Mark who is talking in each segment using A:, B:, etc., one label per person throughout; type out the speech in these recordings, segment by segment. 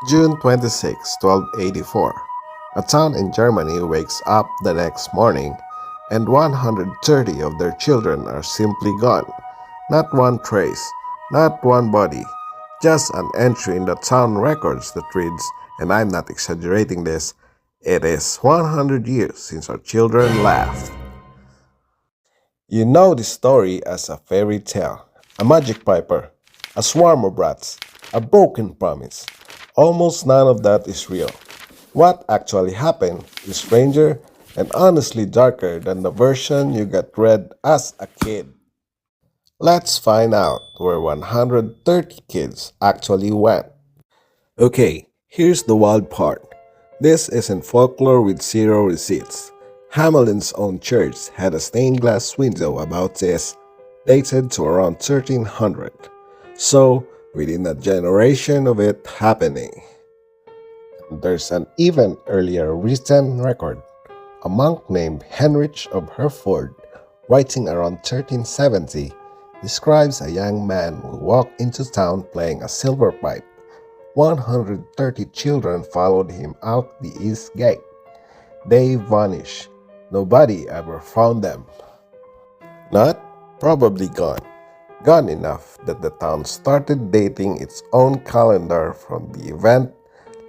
A: June 26, 1284. A town in Germany wakes up the next morning and 130 of their children are simply gone. Not one trace, not one body, just an entry in the town records that reads, and I'm not exaggerating this, it is 100 years since our children left. You know this story as a fairy tale, a magic piper, a swarm of rats, a broken promise. Almost none of that is real. What actually happened is stranger and honestly darker than the version you got read as a kid. Let's find out where 130 kids actually went. Okay, here's the wild part. This isn't folklore with zero receipts. Hamelin's own church had a stained glass window about this, dated to around 1300. So, within a generation of it happening. There's an even earlier written record. A monk named Heinrich of Hereford, writing around 1370, describes a young man who walked into town playing a silver pipe. 130 children followed him out the east gate. They vanished. Nobody ever found them. Not probably gone. Gone enough that the town started dating its own calendar from the event,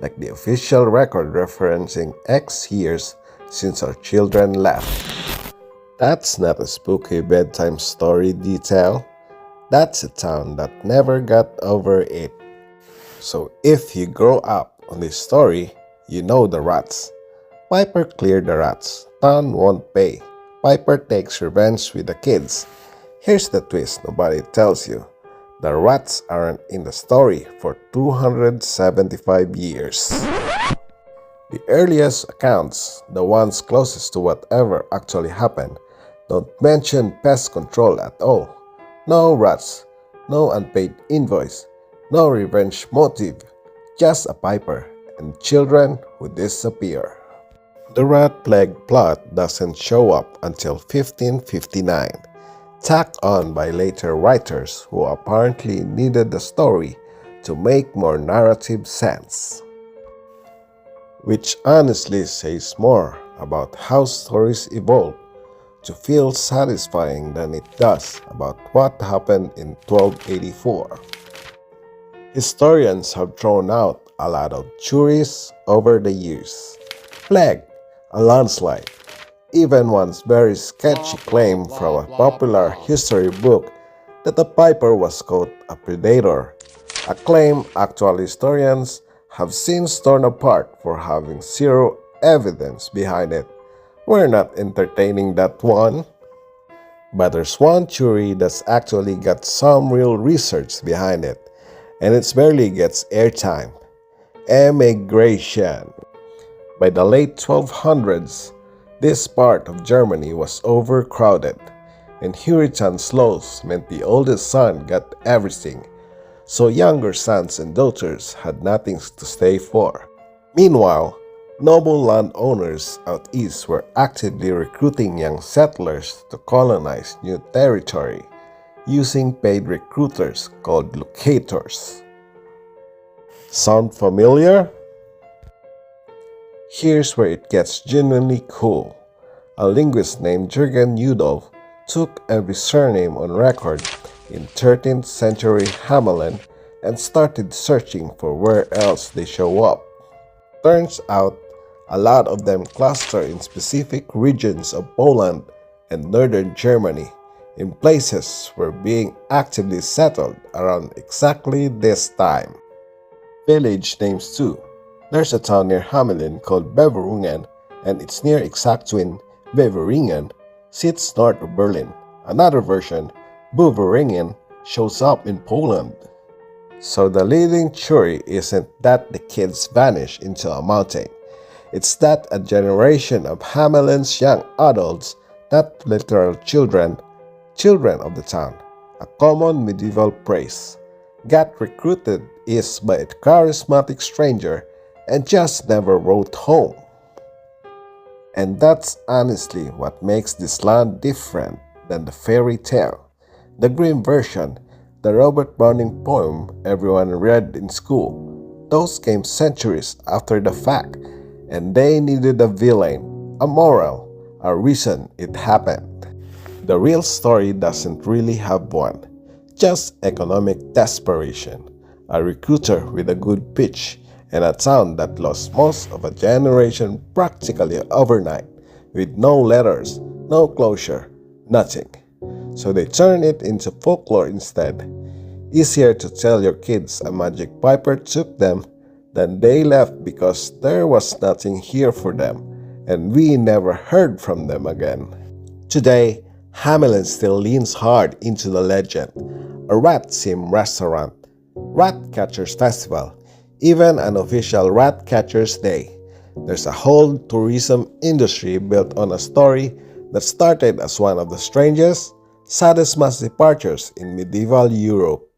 A: like the official record referencing X years since our children left. That's not a spooky bedtime story detail. That's a town that never got over it. So if you grow up on this story, you know the rats. Piper cleared the rats. Town won't pay. Piper takes revenge with the kids. Here's the twist nobody tells you. The rats aren't in the story for 275 years. The earliest accounts, the ones closest to whatever actually happened, don't mention pest control at all. No rats, no unpaid invoice, no revenge motive, just a piper and children who disappear. The rat plague plot doesn't show up until 1559, tacked on by later writers who apparently needed the story to make more narrative sense. Which honestly says more about how stories evolve to feel satisfying than it does about what happened in 1284. Historians have thrown out a lot of theories over the years. Plague, a landslide, even one's very sketchy claim from a popular history book that the piper was quote a predator, a claim actual historians have since torn apart for having zero evidence behind it. We're not entertaining that one. But there's one theory that's actually got some real research behind it, and it barely gets airtime. Emigration. By the late 1200s, this part of Germany was overcrowded. Inheritance laws meant the oldest son got everything, so younger sons and daughters had nothing to stay for. Meanwhile, noble landowners out east were actively recruiting young settlers to colonize new territory, using paid recruiters called locators. Sound familiar? Here's where it gets genuinely cool. A linguist named Jürgen Udolph took every surname on record in 13th century Hamelin and started searching for where else they show up. Turns out, a lot of them cluster in specific regions of Poland and northern Germany, in places where being actively settled around exactly this time. Village names too. There's a town near Hamelin called Beverungen, and its near exact twin, Beveringen, sits north of Berlin. Another version, Buveringen, shows up in Poland. So the leading theory isn't that the kids vanish into a mountain. It's that a generation of Hamelin's young adults, not literal children, children of the town, a common medieval phrase, got recruited east by a charismatic stranger and just never wrote home. And that's honestly what makes this land different than the fairy tale. The grim version, the Robert Browning poem everyone read in school, those came centuries after the fact, and they needed a villain, a moral, a reason it happened. The real story doesn't really have one, just economic desperation, a recruiter with a good pitch, and a town that lost most of a generation practically overnight, with no letters, no closure, nothing. So they turn it into folklore instead. Easier to tell your kids a magic piper took them than they left because there was nothing here for them, and we never heard from them again. Today, Hamelin still leans hard into the legend. A rat-themed restaurant, rat catchers festival, even an official rat catchers day. There's a whole tourism industry built on a story that started as one of the strangest, saddest mass departures in medieval Europe.